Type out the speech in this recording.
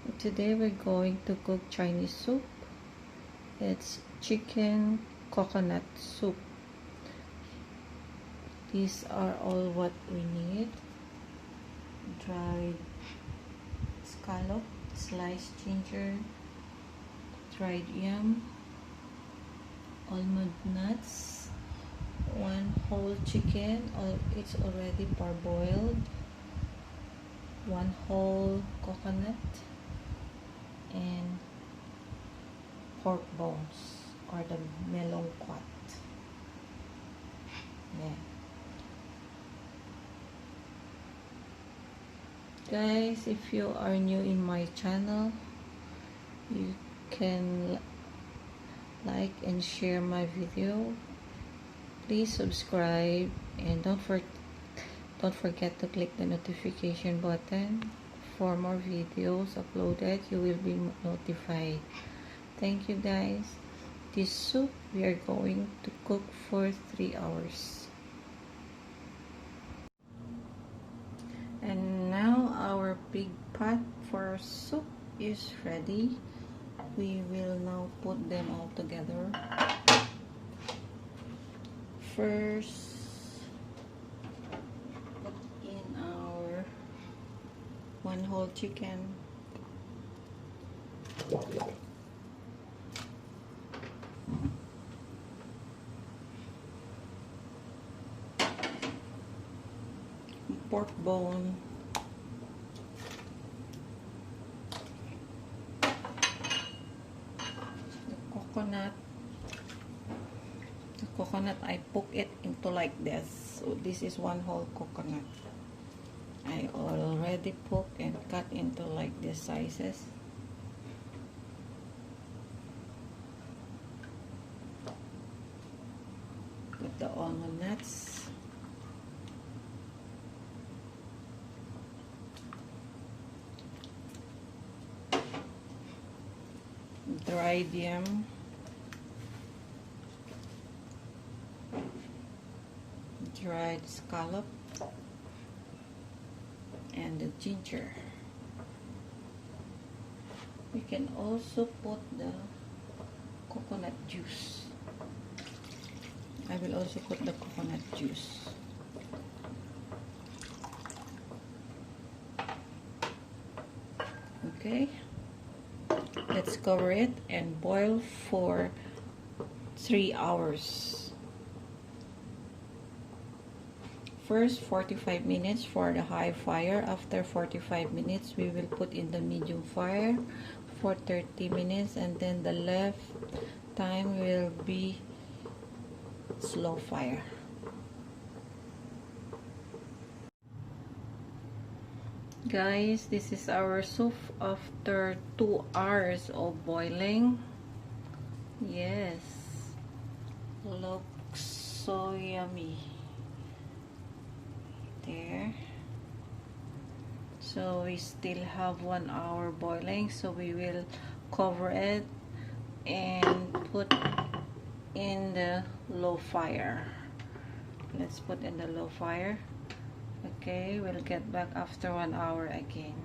Today we're going to cook Chinese soup. It's chicken coconut soup. These are all what we need: dried scallop, sliced ginger, dried yam, almond nuts, one whole chicken, it's already parboiled, one whole coconut, and pork bones or the melon quat. Yeah. Guys, if you are new in my channel, you can like and share my video. Please subscribe and don't forget to click the notification button. For more videos uploaded, you will be notified. Thank you guys. This soup we are going to cook for 3 hours. And now our big pot for soup is ready. We will now put them all together. First, put in our one whole chicken. Pork bone. The coconut. The coconut, I poke it into like this. So this is one whole coconut. I already poke and cut into like this sizes. Put the almond nuts. Dried yam. Dried scallop. And the ginger. We can also put the coconut juice. I will also put the coconut juice. Okay. Let's cover it and boil for 3 hours. First, 45 minutes for the high fire. After 45 minutes, we will put in the medium fire for 30 minutes, and then the left time will be slow fire. Guys, this is our soup after 2 hours of boiling. Yes, looks so yummy. There. So we still have 1 hour boiling, so we will cover it and put in the low fire. Let's put in the low fire. Okay, we'll get back after 1 hour again.